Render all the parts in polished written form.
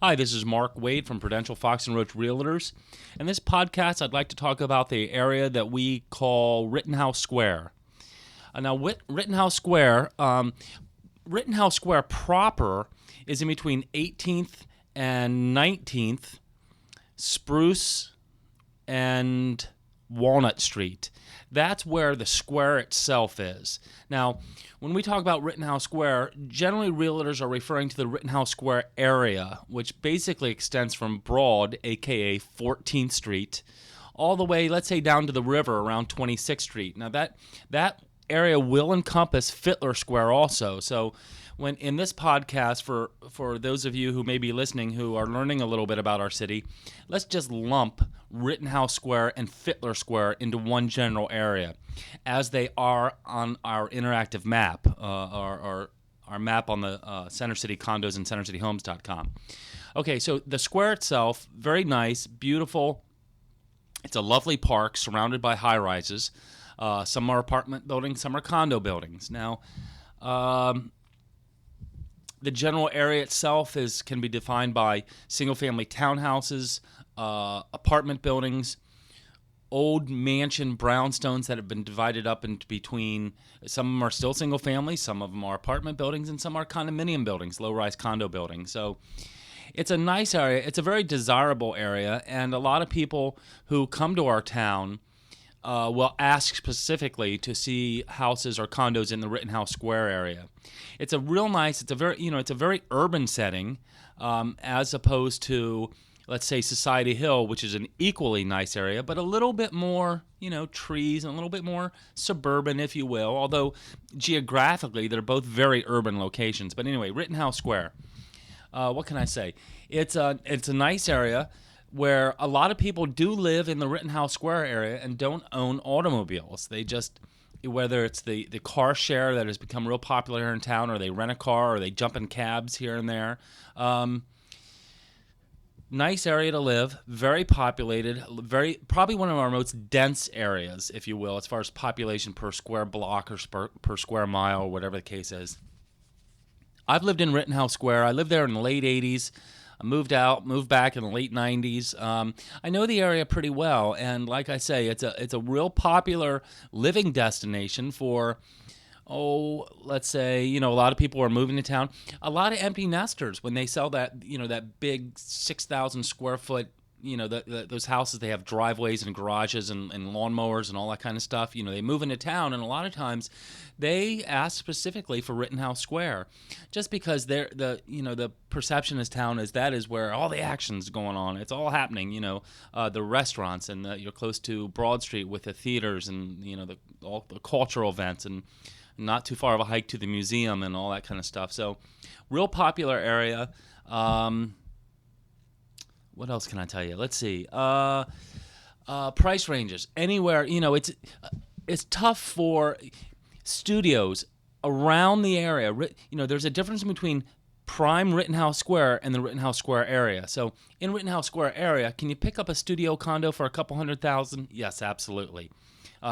Hi, this is Mark Wade from Prudential Fox and Roach Realtors. In this podcast, I'd like to talk about the area that we call Rittenhouse Square. Rittenhouse Square proper is in between 18th and 19th, Spruce and Walnut Street. That's where the square itself is. Now, when we talk about Rittenhouse Square, generally realtors are referring to the Rittenhouse Square area, which basically extends from Broad, aka 14th Street, all the way, let's say, down to the river around 26th Street. Now, that area will encompass Fitler Square also. So when in this podcast, for those of you who may be listening who are learning a little bit about our city, let's just lump Rittenhouse Square and Fitler Square into one general area, as they are on our interactive map, our map on the Center City Condos and CenterCityHomes.com. Okay, so the square itself, very nice, beautiful. It's a lovely park surrounded by high-rises. Some are apartment buildings, some are condo buildings. Now, the general area itself can be defined by single-family townhouses, apartment buildings, old mansion brownstones that have been divided up into between. Some of them are still single-family, some of them are apartment buildings, and some are condominium buildings, low-rise condo buildings. So it's a nice area. It's a very desirable area, and a lot of people who come to our town will ask specifically to see houses or condos in the Rittenhouse Square area. It's a real nice. It's a very urban setting, as opposed to, let's say, Society Hill, which is an equally nice area, but a little bit more, trees and a little bit more suburban, if you will. Although geographically, they're both very urban locations. But anyway, Rittenhouse Square. What can I say? It's a nice area where a lot of people do live in the Rittenhouse Square area and don't own automobiles. They just, whether it's the car share that has become real popular here in town, or they rent a car, or they jump in cabs here and there. Nice area to live, very populated, probably one of our most dense areas, if you will, as far as population per square block or per square mile, or whatever the case is. I've lived in Rittenhouse Square. I lived there in the late 80s. I moved back in the late 90s. I know the area pretty well, and like I say, it's a real popular living destination for, let's say, a lot of people are moving to town. A lot of empty nesters, when they sell that, that big 6,000 square foot, those houses, they have driveways and garages and lawnmowers and all that kind of stuff. They move into town, and a lot of times they ask specifically for Rittenhouse Square, just because the perception in town is that is where all the action's going on. It's all happening. The restaurants, and you're close to Broad Street with the theaters and all the cultural events, and not too far of a hike to the museum and all that kind of stuff. So, real popular area. What else can I tell you? Let's see. Price ranges anywhere. It's tough for studios around the area. There's a difference between prime Rittenhouse Square and the Rittenhouse Square area. So in Rittenhouse Square area, can you pick up a studio condo for a couple $100,000? Yes, absolutely.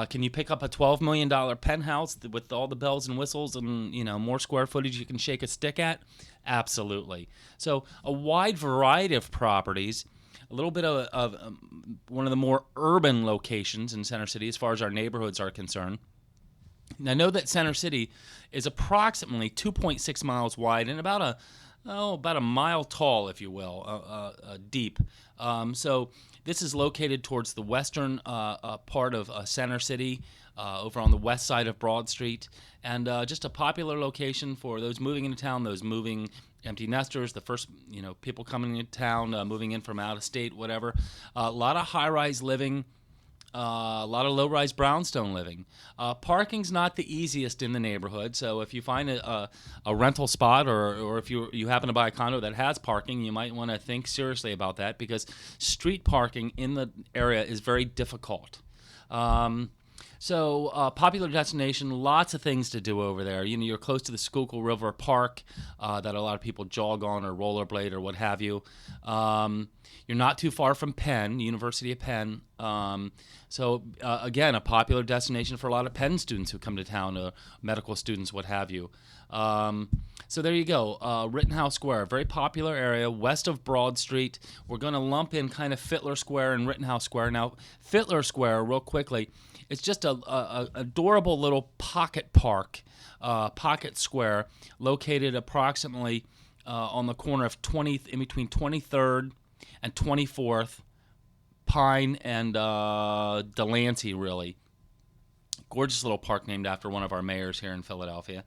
Can you pick up a $12 million penthouse with all the bells and whistles and more square footage you can shake a stick at? Absolutely. So a wide variety of properties, a little bit of one of the more urban locations in Center City as far as our neighborhoods are concerned. Now, know that Center City is approximately 2.6 miles wide and about a mile tall, if you will, deep. So this is located towards the western part of Center City, over on the west side of Broad Street, and just a popular location for those moving into town, those moving empty nesters, the first people coming into town, moving in from out of state, whatever. A lot of high-rise living. A lot of low-rise brownstone living. Parking's not the easiest in the neighborhood, so if you find a rental spot or if you happen to buy a condo that has parking, you might want to think seriously about that, because street parking in the area is very difficult. So popular destination, lots of things to do over there. You're close to the Schuylkill River Park that a lot of people jog on or rollerblade or what have you. You're not too far from Penn, University of Penn. So again, a popular destination for a lot of Penn students who come to town, medical students, what have you. So there you go, Rittenhouse Square, very popular area west of Broad Street. We're going to lump in kind of Fitler Square and Rittenhouse Square. Now, Fitler Square, real quickly, it's just a adorable little pocket park, pocket square, located approximately on the corner of 20th, in between 23rd and 24th, Pine and Delancey, really. Gorgeous little park named after one of our mayors here in Philadelphia.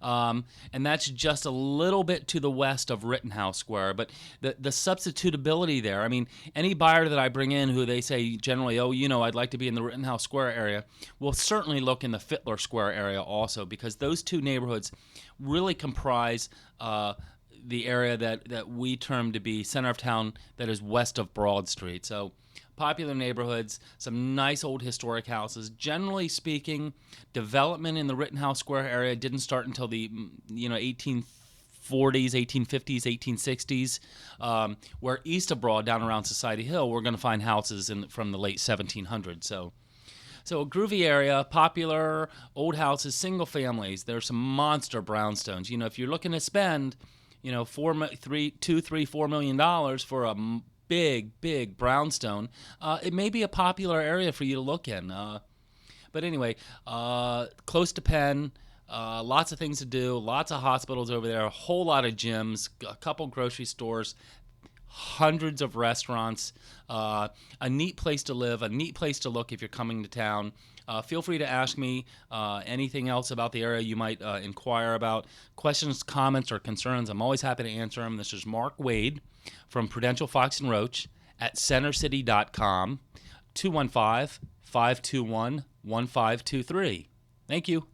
And that's just a little bit to the west of Rittenhouse Square. But the substitutability there, I mean, any buyer that I bring in who they say generally, oh, I'd like to be in the Rittenhouse Square area, will certainly look in the Fitler Square area also, because those two neighborhoods really comprise the area that we term to be center of town, that is west of Broad Street. So popular neighborhoods, some nice old historic houses. Generally speaking, development in the Rittenhouse Square area didn't start until the 1840s, 1850s, 1860s. Where east of Broad, down around Society Hill, we're going to find houses from the late 1700s. So a groovy area, popular, old houses, single families. There's some monster brownstones. If you're looking to spend, $4 million for a big brownstone, it may be a popular area for you to look in. But anyway, close to Penn, lots of things to do, lots of hospitals over there, a whole lot of gyms, a couple grocery stores, hundreds of restaurants, a neat place to live, a neat place to look if you're coming to town. Feel free to ask me anything else about the area you might inquire about. Questions, comments, or concerns, I'm always happy to answer them. This is Mark Wade from Prudential Fox and Roach at centercity.com, 215-521-1523. Thank you.